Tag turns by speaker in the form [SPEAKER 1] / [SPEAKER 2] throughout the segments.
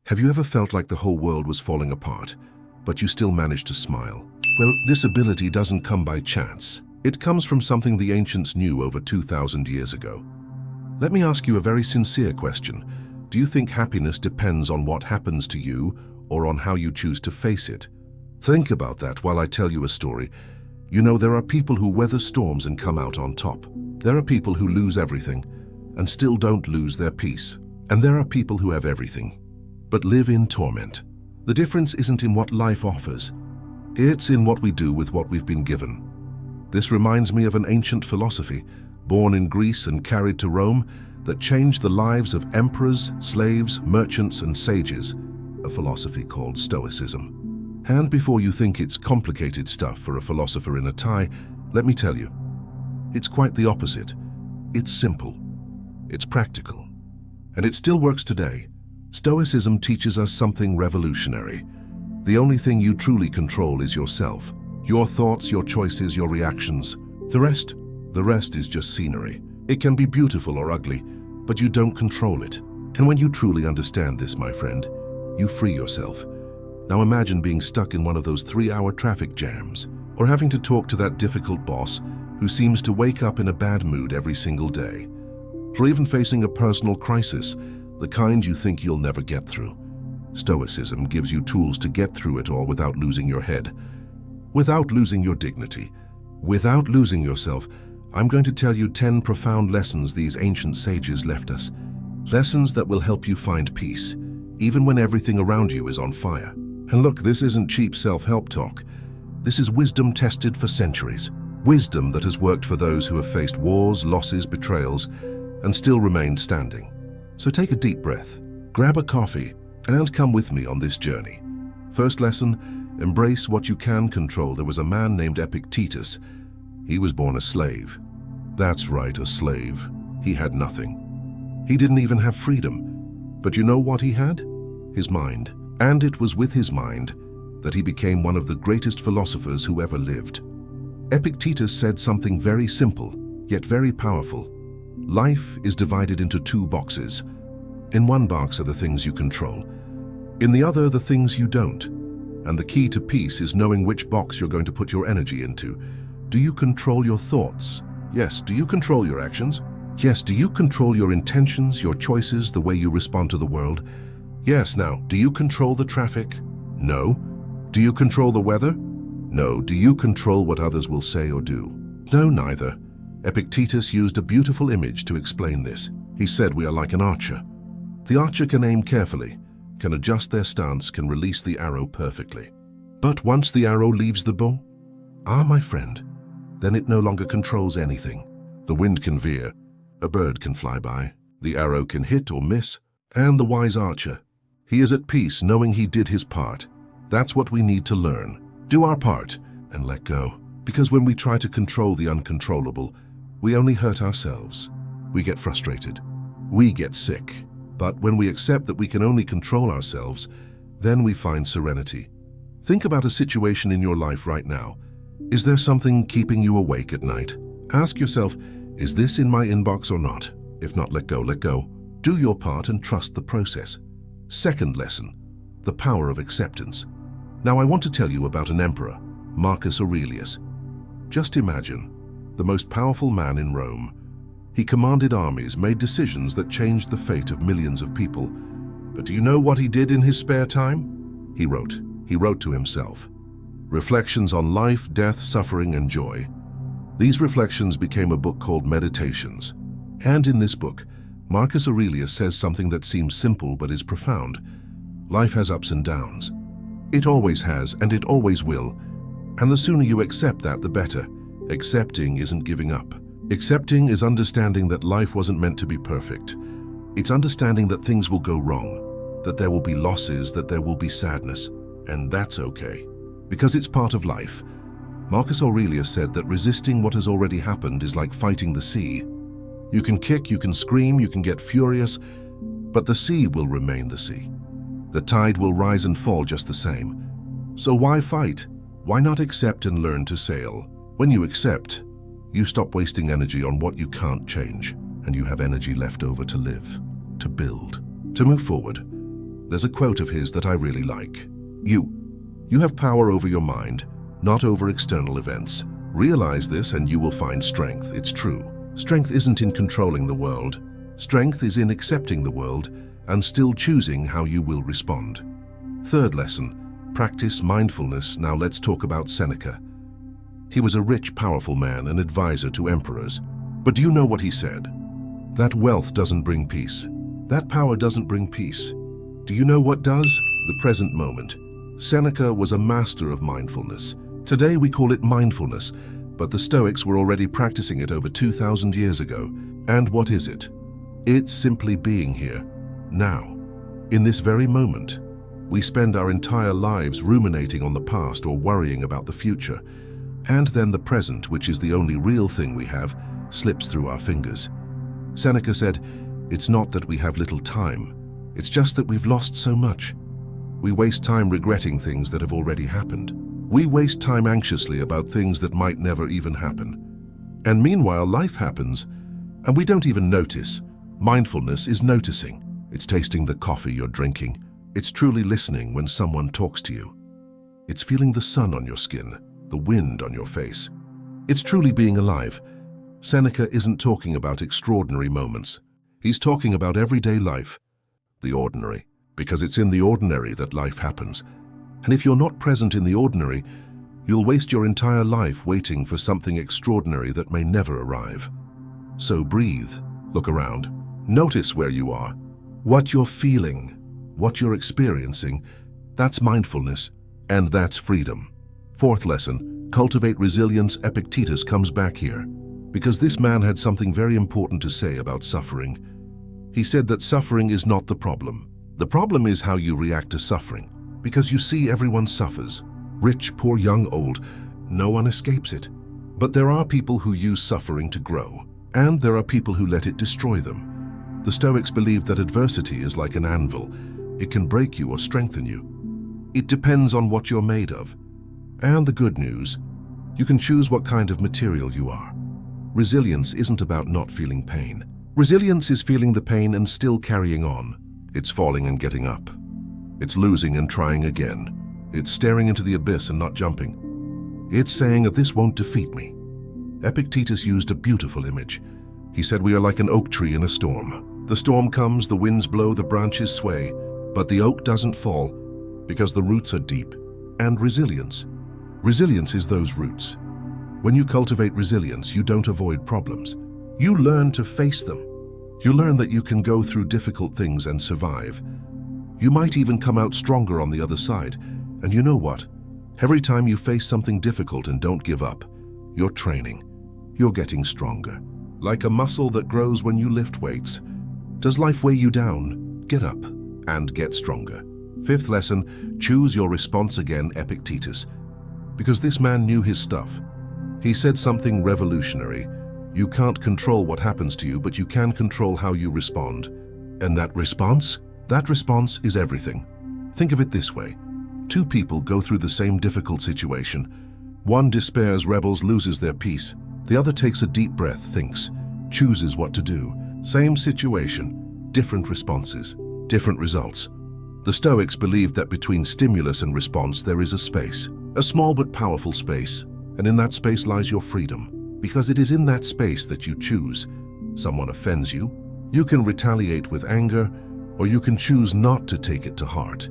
[SPEAKER 1] Have you ever felt like the whole world was falling apart, but you still managed to smile? Well, this ability doesn't come by chance. It comes from something the ancients knew over 2,000 years ago. Let me ask you a very sincere question. Do you think happiness depends on what happens to you or on how you choose to face it? Think about that while I tell you a story. You know, there are people who weather storms and come out on top. There are people who lose everything and still don't lose their peace. And there are people who have everything but live in torment. The difference isn't in what life offers. It's in what we do with what we've been given. This reminds me of an ancient philosophy, born in Greece and carried to Rome, that changed the lives of emperors, slaves, merchants, and sages, a philosophy called Stoicism. And before you think it's complicated stuff for a philosopher in a tie, let me tell you, it's quite the opposite. It's simple. It's practical. And it still works today. Stoicism teaches us something revolutionary. The only thing you truly control is yourself. Your thoughts, your choices, your reactions. The rest is just scenery. It can be beautiful or ugly, but you don't control it. And when you truly understand this, my friend, you free yourself. Now imagine being stuck in one of those 3-hour traffic jams, or having to talk to that difficult boss who seems to wake up in a bad mood every single day. Or even facing a personal crisis, the kind you think you'll never get through. Stoicism gives you tools to get through it all without losing your head, without losing your dignity, without losing yourself. I'm going to tell you 10 profound lessons these ancient sages left us. Lessons that will help you find peace, even when everything around you is on fire. And look, this isn't cheap self-help talk. This is wisdom tested for centuries. Wisdom that has worked for those who have faced wars, losses, betrayals, and still remained standing. So take a deep breath, grab a coffee, and come with me on this journey. First lesson, embrace what you can control. There was a man named Epictetus. He was born a slave. That's right, a slave. He had nothing. He didn't even have freedom. But you know what he had? His mind. And it was with his mind that he became one of the greatest philosophers who ever lived. Epictetus said something very simple, yet very powerful. Life is divided into 2 boxes. In one box are the things you control. In the other, the things you don't. And the key to peace is knowing which box you're going to put your energy into. Do you control your thoughts? Yes. Do you control your actions? Yes. Do you control your intentions, your choices, the way you respond to the world? Yes. Now, do you control the traffic? No. Do you control the weather? No. Do you control what others will say or do? No, neither. Epictetus used a beautiful image to explain this. He said we are like an archer. The archer can aim carefully, can adjust their stance, can release the arrow perfectly. But once the arrow leaves the bow, my friend, then it no longer controls anything. The wind can veer, a bird can fly by, the arrow can hit or miss, and the wise archer, he is at peace knowing he did his part. That's what we need to learn. Do our part and let go. Because when we try to control the uncontrollable, we only hurt ourselves. We get frustrated. We get sick. But when we accept that we can only control ourselves, then we find serenity. Think about a situation in your life right now. Is there something keeping you awake at night? Ask yourself, is this in my inbox or not? If not, let go, let go. Do your part and trust the process. Second lesson, the power of acceptance. Now I want to tell you about an emperor, Marcus Aurelius. Just imagine, the most powerful man in Rome. He commanded armies, made decisions that changed the fate of millions of people. But do you know what he did in his spare time? He wrote. He wrote to himself. Reflections on life, death, suffering, and joy. These reflections became a book called Meditations. And in this book, Marcus Aurelius says something that seems simple but is profound. Life has ups and downs. It always has, and it always will. And the sooner you accept that, the better. Accepting isn't giving up. Accepting is understanding that life wasn't meant to be perfect. It's understanding that things will go wrong, that there will be losses, that there will be sadness, and that's okay, because it's part of life. Marcus Aurelius said that resisting what has already happened is like fighting the sea. You can kick, you can scream, you can get furious, but the sea will remain the sea. The tide will rise and fall just the same. So why fight? Why not accept and learn to sail? When you accept, you stop wasting energy on what you can't change, and you have energy left over to live, to build, to move forward. There's a quote of his that I really like. You have power over your mind, not over external events. Realize this and you will find strength. It's true. Strength isn't in controlling the world. Strength is in accepting the world and still choosing how you will respond. Third lesson, practice mindfulness. Now let's talk about Seneca. He was a rich, powerful man, an advisor to emperors. But do you know what he said? That wealth doesn't bring peace. That power doesn't bring peace. Do you know what does? The present moment. Seneca was a master of mindfulness. Today we call it mindfulness, but the Stoics were already practicing it over 2,000 years ago. And what is it? It's simply being here, now, in this very moment. We spend our entire lives ruminating on the past or worrying about the future, and then the present, which is the only real thing we have, slips through our fingers. Seneca said, "It's not that we have little time, it's just that we've lost so much. We waste time regretting things that have already happened. We waste time anxiously about things that might never even happen. And meanwhile, life happens, and we don't even notice." Mindfulness is noticing. It's tasting the coffee you're drinking. It's truly listening when someone talks to you. It's feeling the sun on your skin, the wind on your face. It's truly being alive. Seneca isn't talking about extraordinary moments. He's talking about everyday life, the ordinary, because it's in the ordinary that life happens. And if you're not present in the ordinary, you'll waste your entire life waiting for something extraordinary that may never arrive. So breathe, look around, notice where you are, what you're feeling, what you're experiencing. That's mindfulness, and that's freedom. Fourth lesson, cultivate resilience. Epictetus comes back here, because this man had something very important to say about suffering. He said that suffering is not the problem. The problem is how you react to suffering, because you see everyone suffers. Rich, poor, young, old, no one escapes it. But there are people who use suffering to grow, and there are people who let it destroy them. The Stoics believed that adversity is like an anvil. It can break you or strengthen you. It depends on what you're made of. And the good news, you can choose what kind of material you are. Resilience isn't about not feeling pain. Resilience is feeling the pain and still carrying on. It's falling and getting up. It's losing and trying again. It's staring into the abyss and not jumping. It's saying that this won't defeat me. Epictetus used a beautiful image. He said we are like an oak tree in a storm. The storm comes, the winds blow, the branches sway, but the oak doesn't fall because the roots are deep. And resilience. Resilience is those roots. When you cultivate resilience, you don't avoid problems. You learn to face them. You learn that you can go through difficult things and survive. You might even come out stronger on the other side. And you know what? Every time you face something difficult and don't give up, you're training. You're getting stronger. Like a muscle that grows when you lift weights. Does life weigh you down? Get up and get stronger. Fifth lesson, choose your response again. Epictetus. Because this man knew his stuff. He said something revolutionary. You can't control what happens to you, but you can control how you respond. And that response is everything. Think of it this way. Two people go through the same difficult situation. One despairs, rebels, loses their peace. The other takes a deep breath, thinks, chooses what to do. Same situation, different responses, different results. The Stoics believed that between stimulus and response there is a space, a small but powerful space, and in that space lies your freedom, because it is in that space that you choose. Someone offends you, you can retaliate with anger, or you can choose not to take it to heart.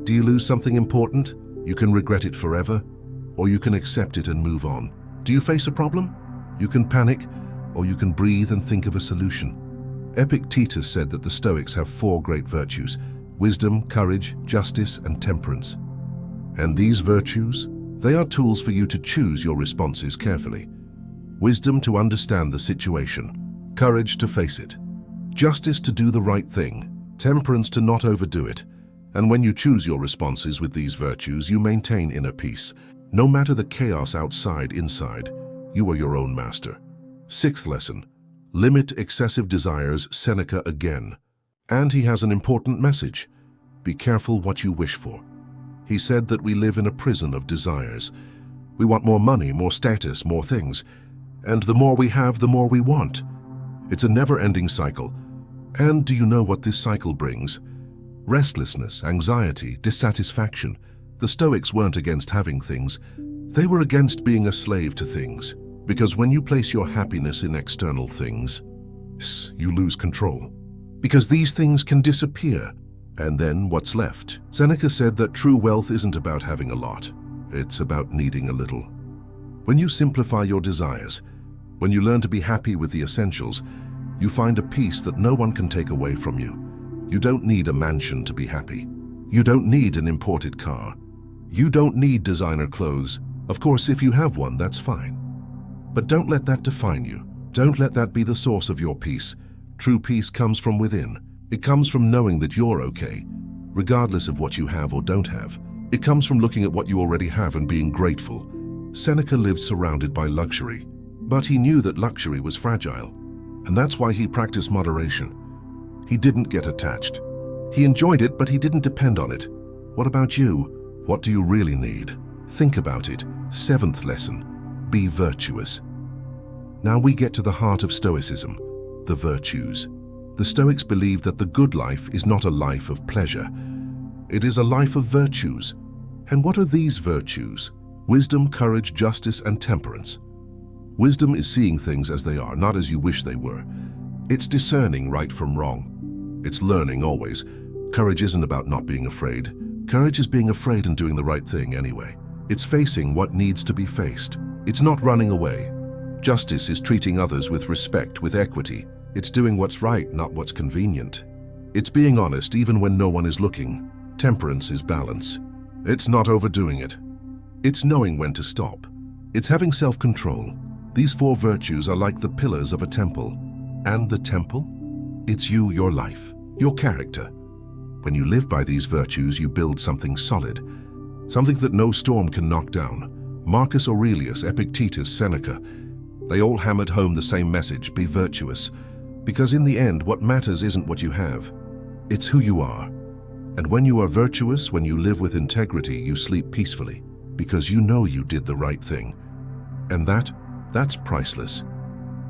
[SPEAKER 1] Do you lose something important? You can regret it forever, or you can accept it and move on. Do you face a problem? You can panic, or you can breathe and think of a solution. Epictetus said that the Stoics have 4 great virtues: wisdom, courage, justice, and temperance. And these virtues, they are tools for you to choose your responses carefully. Wisdom to understand the situation, courage to face it, justice to do the right thing, temperance to not overdo it. And when you choose your responses with these virtues, you maintain inner peace. No matter the chaos outside, inside, you are your own master. Sixth lesson, limit excessive desires. Seneca again. And he has an important message. Be careful what you wish for. He said that we live in a prison of desires. We want more money, more status, more things. And the more we have, the more we want. It's a never-ending cycle. And do you know what this cycle brings? Restlessness, anxiety, dissatisfaction. The Stoics weren't against having things. They were against being a slave to things. Because when you place your happiness in external things, you lose control. Because these things can disappear. And then what's left? Seneca said that true wealth isn't about having a lot. It's about needing a little. When you simplify your desires, when you learn to be happy with the essentials, you find a peace that no one can take away from you. You don't need a mansion to be happy. You don't need an imported car. You don't need designer clothes. Of course, if you have one, that's fine. But don't let that define you. Don't let that be the source of your peace. True peace comes from within. It comes from knowing that you're okay, regardless of what you have or don't have. It comes from looking at what you already have and being grateful. Seneca lived surrounded by luxury, but he knew that luxury was fragile, and that's why he practiced moderation. He didn't get attached. He enjoyed it, but he didn't depend on it. What about you? What do you really need? Think about it. 7th lesson, be virtuous. Now we get to the heart of Stoicism, the virtues. The Stoics believe that the good life is not a life of pleasure. It is a life of virtues. And what are these virtues? Wisdom, courage, justice, and temperance. Wisdom is seeing things as they are, not as you wish they were. It's discerning right from wrong. It's learning always. Courage isn't about not being afraid. Courage is being afraid and doing the right thing anyway. It's facing what needs to be faced. It's not running away. Justice is treating others with respect, with equity. It's doing what's right, not what's convenient. It's being honest even when no one is looking. Temperance is balance. It's not overdoing it. It's knowing when to stop. It's having self-control. These 4 virtues are like the pillars of a temple. And the temple? It's you, your life, your character. When you live by these virtues, you build something solid, something that no storm can knock down. Marcus Aurelius, Epictetus, Seneca, they all hammered home the same message: be virtuous. Because in the end, what matters isn't what you have, it's who you are. And when you are virtuous, when you live with integrity, you sleep peacefully, because you know you did the right thing. And that's priceless.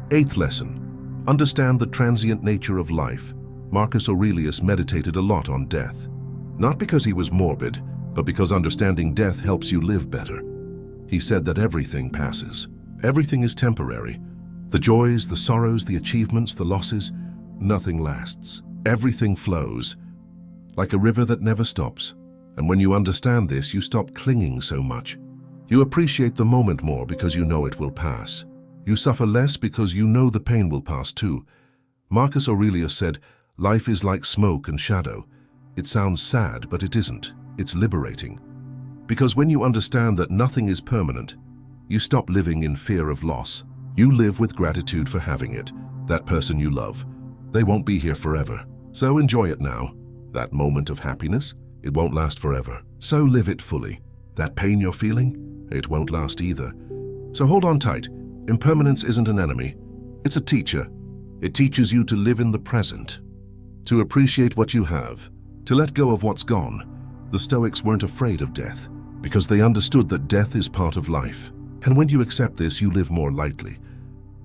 [SPEAKER 1] 8th lesson, understand the transient nature of life. Marcus Aurelius meditated a lot on death. Not because he was morbid, but because understanding death helps you live better. He said that everything passes. Everything is temporary. The joys, the sorrows, the achievements, the losses, nothing lasts. Everything flows, like a river that never stops. And when you understand this, you stop clinging so much. You appreciate the moment more because you know it will pass. You suffer less because you know the pain will pass too. Marcus Aurelius said, life is like smoke and shadow. It sounds sad, but it isn't. It's liberating. Because when you understand that nothing is permanent, you stop living in fear of loss. You live with gratitude for having it, that person you love. They won't be here forever. So enjoy it now. That moment of happiness, it won't last forever. So live it fully. That pain you're feeling, it won't last either. So hold on tight. Impermanence isn't an enemy. It's a teacher. It teaches you to live in the present, to appreciate what you have, to let go of what's gone. The Stoics weren't afraid of death because they understood that death is part of life. And when you accept this, you live more lightly,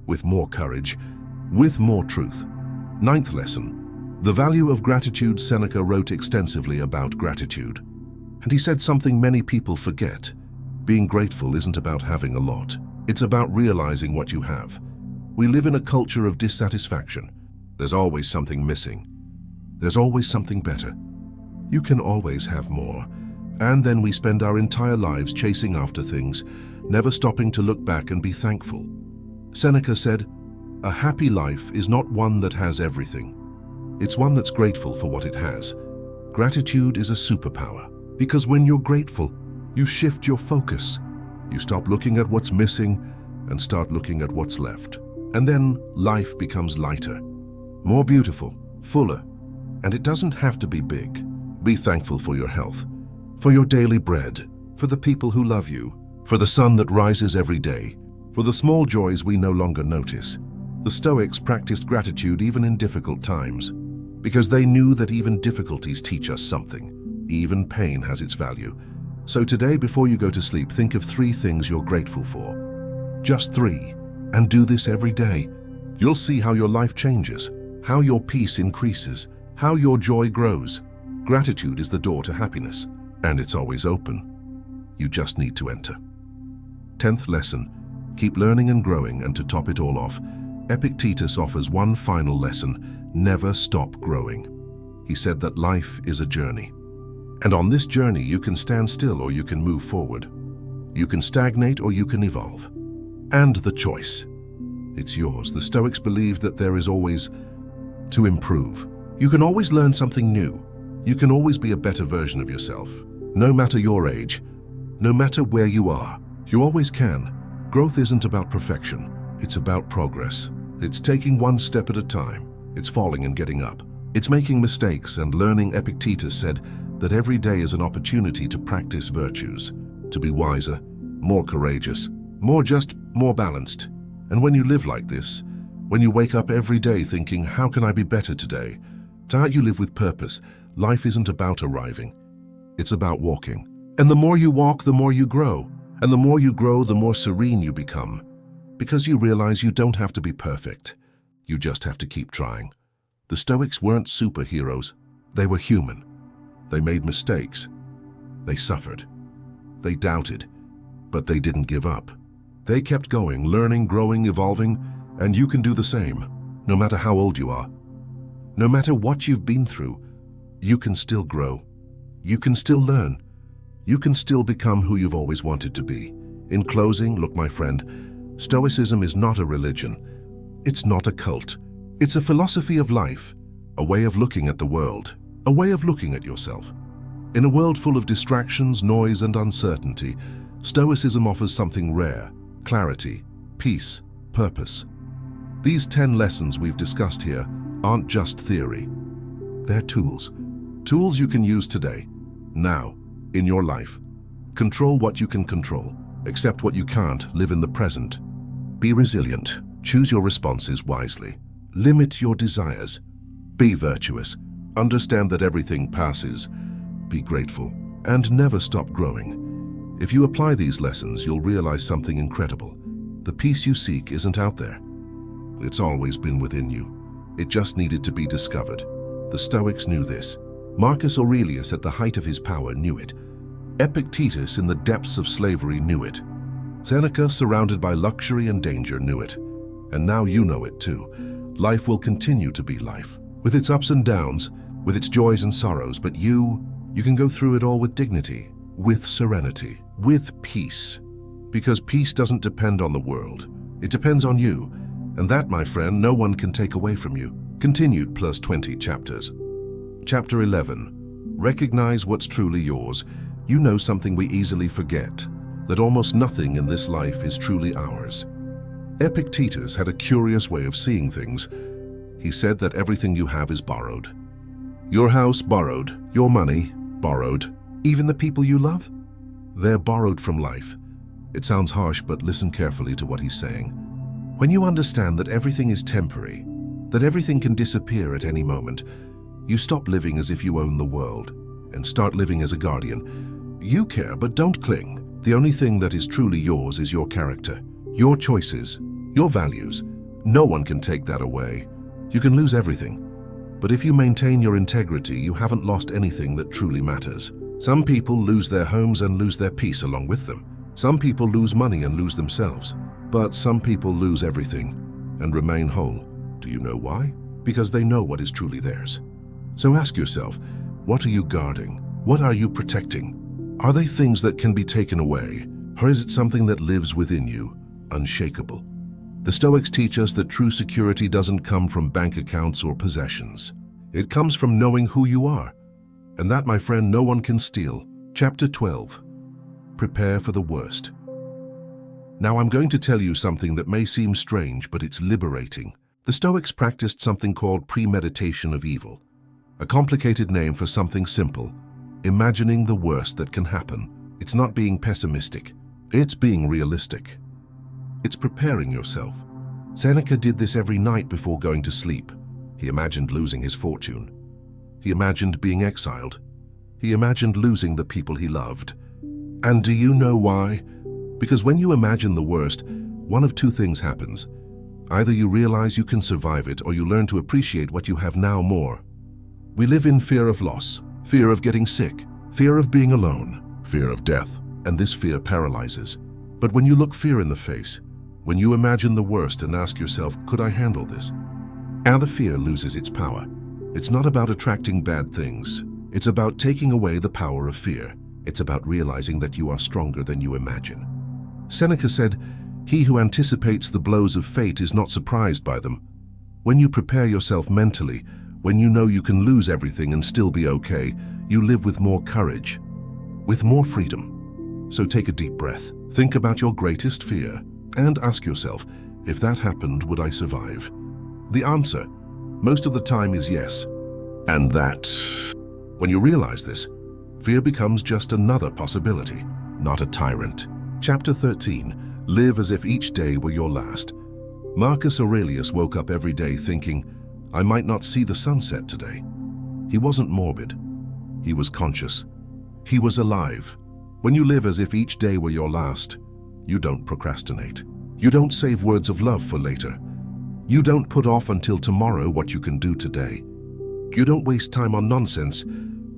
[SPEAKER 1] with more courage, with more truth. 9th lesson, the value of gratitude. Seneca wrote extensively about gratitude. And he said something many people forget. Being grateful isn't about having a lot. It's about realizing what you have. We live in a culture of dissatisfaction. There's always something missing. There's always something better. You can always have more. And then we spend our entire lives chasing after things, never stopping to look back and be thankful. Seneca said, a happy life is not one that has everything. It's one that's grateful for what it has. Gratitude is a superpower, because when you're grateful, you shift your focus. You stop looking at what's missing and start looking at what's left. And then life becomes lighter, more beautiful, fuller. And it doesn't have to be big. Be thankful for your health, for your daily bread, for the people who love you, for the sun that rises every day, for the small joys we no longer notice. The Stoics practiced gratitude even in difficult times, because they knew that even difficulties teach us something. Even pain has its value. So today, before you go to sleep, think of 3 things you're grateful for. Just 3, and do this every day. You'll see how your life changes, how your peace increases, how your joy grows. Gratitude is the door to happiness, and it's always open. You just need to enter. 10th lesson, keep learning and growing, and to top it all off, Epictetus offers one final lesson: never stop growing. He said that life is a journey. And on this journey, you can stand still or you can move forward. You can stagnate or you can evolve. And the choice, it's yours. The Stoics believed that there is always to improve. You can always learn something new. You can always be a better version of yourself. No matter your age, no matter where you are, you always can. Growth isn't about perfection. It's about progress. It's taking one step at a time. It's falling and getting up. It's making mistakes and learning. Epictetus said that every day is an opportunity to practice virtues, to be wiser, more courageous, more balanced. And when you live like this, when you wake up every day thinking, how can I be better today? You live with purpose. Life isn't about arriving. It's about walking. And the more you walk, the more you grow. And the more you grow, the more serene you become. Because you realize you don't have to be perfect. You just have to keep trying. The Stoics weren't superheroes. They were human. They made mistakes. They suffered. They doubted. But they didn't give up. They kept going, learning, growing, evolving, and you can do the same, no matter how old you are. No matter what you've been through, you can still grow. You can still learn. You can still become who you've always wanted to be. In closing, look, my friend, Stoicism is not a religion. It's not a cult. It's a philosophy of life, a way of looking at the world, a way of looking at yourself. In a world full of distractions, noise, and uncertainty, Stoicism offers something rare: clarity, peace, purpose. These 10 lessons we've discussed here aren't just theory. They're tools. Tools you can use today, now, in your life. Control what you can control. Accept what you can't. Live in the present. Be resilient. Choose your responses wisely. Limit your desires. Be virtuous. Understand that everything passes. Be grateful. And never stop growing. If you apply these lessons, you'll realize something incredible. The peace you seek isn't out there. It's always been within you. It just needed to be discovered. The Stoics knew this. Marcus Aurelius, at the height of his power, knew it. Epictetus, in the depths of slavery, knew it. Seneca, surrounded by luxury and danger, knew it. And now you know it too. Life will continue to be life, with its ups and downs, with its joys and sorrows, but you can go through it all with dignity, with serenity, with peace. Because peace doesn't depend on the world. It depends on you. And that, my friend, no one can take away from you. Continued plus 20 chapters. Chapter 11. Recognize what's truly yours. You know something we easily forget, that almost nothing in this life is truly ours. Epictetus had a curious way of seeing things. He said that everything you have is borrowed. Your house, borrowed. Your money, borrowed. Even the people you love? They're borrowed from life. It sounds harsh, but listen carefully to what he's saying. When you understand that everything is temporary, that everything can disappear at any moment, you stop living as if you own the world and start living as a guardian. You care, but don't cling. The only thing that is truly yours is your character, your choices, your values. No one can take that away. You can lose everything, but if you maintain your integrity, you haven't lost anything that truly matters. Some people lose their homes and lose their peace along with them. Some people lose money and lose themselves. But some people lose everything and remain whole. Do you know why? Because they know what is truly theirs. So ask yourself, what are you guarding? What are you protecting? Are they things that can be taken away? Or is it something that lives within you, unshakable? The Stoics teach us that true security doesn't come from bank accounts or possessions. It comes from knowing who you are. And that, my friend, no one can steal. Chapter 12. Prepare for the worst. Now I'm going to tell you something that may seem strange, but it's liberating. The Stoics practiced something called premeditation of evil, a complicated name for something simple: imagining the worst that can happen. It's not being pessimistic. It's being realistic. It's preparing yourself. Seneca did this every night before going to sleep. He imagined losing his fortune. He imagined being exiled. He imagined losing the people he loved. And do you know why? Because when you imagine the worst, one of two things happens. Either you realize you can survive it, or you learn to appreciate what you have now more. We live in fear of loss, Fear of getting sick, fear of being alone, fear of death, and this fear paralyzes. But when you look fear in the face, when you imagine the worst and ask yourself, could I handle this? And the fear loses its power. It's not about attracting bad things. It's about taking away the power of fear. It's about realizing that you are stronger than you imagine. Seneca said, "He who anticipates the blows of fate is not surprised by them." When you prepare yourself mentally, when you know you can lose everything and still be okay, you live with more courage, with more freedom. So take a deep breath, think about your greatest fear, and ask yourself, if that happened, would I survive? The answer, most of the time, is yes. And when you realize this, fear becomes just another possibility, not a tyrant. Chapter 13, live as if each day were your last. Marcus Aurelius woke up every day thinking, I might not see the sunset today. He wasn't morbid. He was conscious. He was alive. When you live as if each day were your last, you don't procrastinate. You don't save words of love for later. You don't put off until tomorrow what you can do today. You don't waste time on nonsense.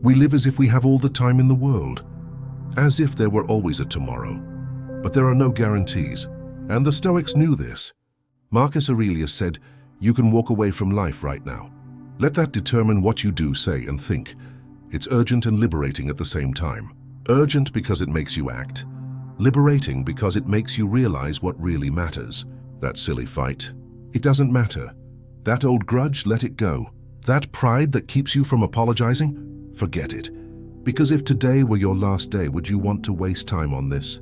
[SPEAKER 1] We live as if we have all the time in the world, as if there were always a tomorrow. But there are no guarantees, and the Stoics knew this. Marcus Aurelius said, you can walk away from life right now. Let that determine what you do, say, and think. It's urgent and liberating at the same time. Urgent because it makes you act. Liberating because it makes you realize what really matters. That silly fight, it doesn't matter. That old grudge, let it go. That pride that keeps you from apologizing, forget it. Because if today were your last day, would you want to waste time on this?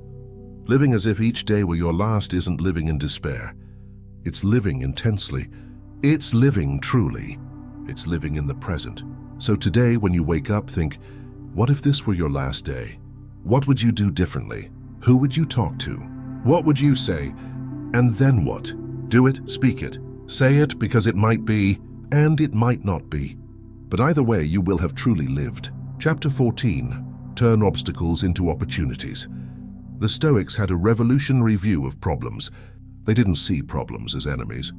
[SPEAKER 1] Living as if each day were your last isn't living in despair. It's living intensely. It's living truly. It's living in the present. So today, when you wake up, think, what if this were your last day? What would you do differently? Who would you talk to? What would you say? And then what? Do it, speak it. Say it because it might be, and it might not be. But either way, you will have truly lived. Chapter 14, turn obstacles into opportunities. The Stoics had a revolutionary view of problems. They didn't see problems as enemies.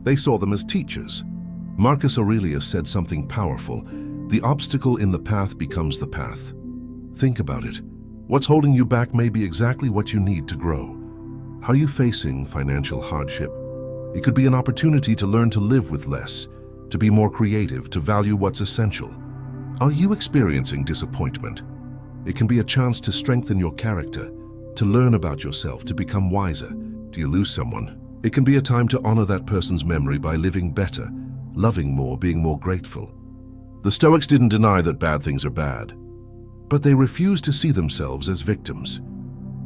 [SPEAKER 1] They saw them as teachers. Marcus Aurelius said something powerful. The obstacle in the path becomes the path. Think about it. What's holding you back may be exactly what you need to grow. Are you facing financial hardship? It could be an opportunity to learn to live with less, to be more creative, to value what's essential. Are you experiencing disappointment? It can be a chance to strengthen your character, to learn about yourself, to become wiser. Do you lose someone? It can be a time to honor that person's memory by living better, loving more, being more grateful. The Stoics didn't deny that bad things are bad, but they refused to see themselves as victims.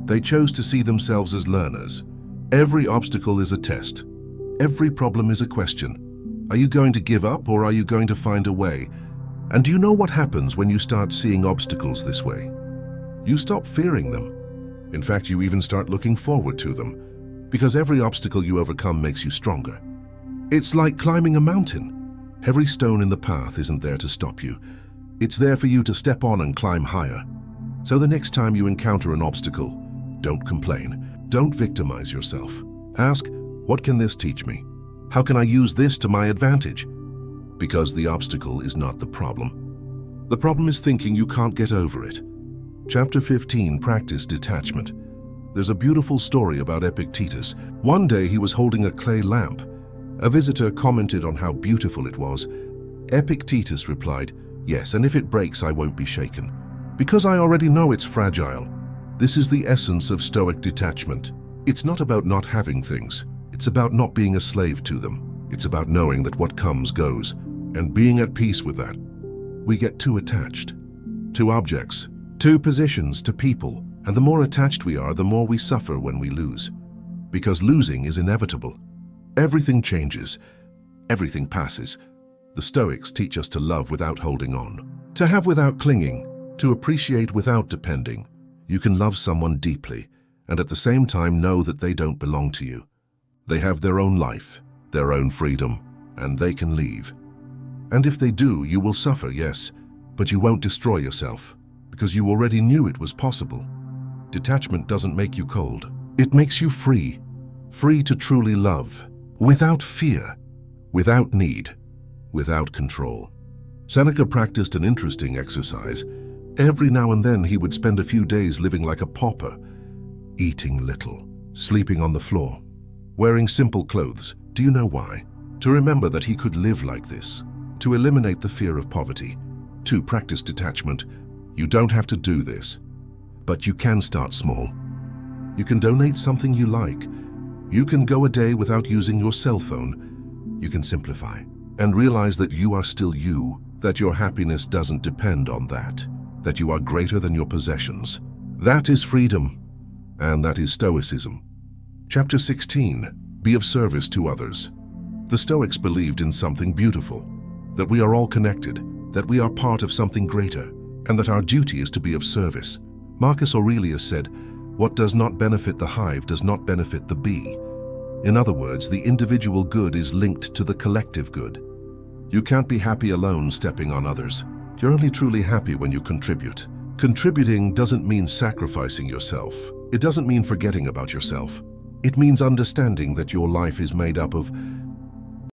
[SPEAKER 1] They chose to see themselves as learners. Every obstacle is a test. Every problem is a question. Are you going to give up, or are you going to find a way? And do you know what happens when you start seeing obstacles this way? You stop fearing them. In fact, you even start looking forward to them, because every obstacle you overcome makes you stronger. It's like climbing a mountain. Every stone in the path isn't there to stop you. It's there for you to step on and climb higher. So the next time you encounter an obstacle, don't complain. Don't victimize yourself. Ask, what can this teach me? How can I use this to my advantage? Because the obstacle is not the problem. The problem is thinking you can't get over it. Chapter 15, practice detachment. There's a beautiful story about Epictetus. One day he was holding a clay lamp. A visitor commented on how beautiful it was. Epictetus replied, yes, and if it breaks, I won't be shaken, because I already know it's fragile. This is the essence of Stoic detachment. It's not about not having things. It's about not being a slave to them. It's about knowing that what comes goes, and being at peace with that. We get too attached to objects, to positions, to people, and the more attached we are, the more we suffer when we lose. Because losing is inevitable. Everything changes. Everything passes. The Stoics teach us to love without holding on, to have without clinging, to appreciate without depending. You can love someone deeply, and at the same time know that they don't belong to you. They have their own life, their own freedom, and they can leave. And if they do, you will suffer, yes, but you won't destroy yourself, because you already knew it was possible. Detachment doesn't make you cold. It makes you free. Free to truly love, without fear, without need, without control. Seneca practiced an interesting exercise. Every now and then he would spend a few days living like a pauper, eating little, sleeping on the floor, wearing simple clothes. Do you know why? To remember that he could live like this, to eliminate the fear of poverty, to practice detachment. You don't have to do this, but you can start small. You can donate something you like. You can go a day without using your cell phone. You can simplify and realize that you are still you, that your happiness doesn't depend on that you are greater than your possessions. That is freedom, and that is Stoicism. Chapter 16. Be of service to others. The Stoics believed in something beautiful, that we are all connected, that we are part of something greater, and that our duty is to be of service. Marcus Aurelius said, "What does not benefit the hive does not benefit the bee." In other words, the individual good is linked to the collective good. You can't be happy alone stepping on others. You're only truly happy when you contribute. Contributing doesn't mean sacrificing yourself. It doesn't mean forgetting about yourself. It means understanding that your life is made up of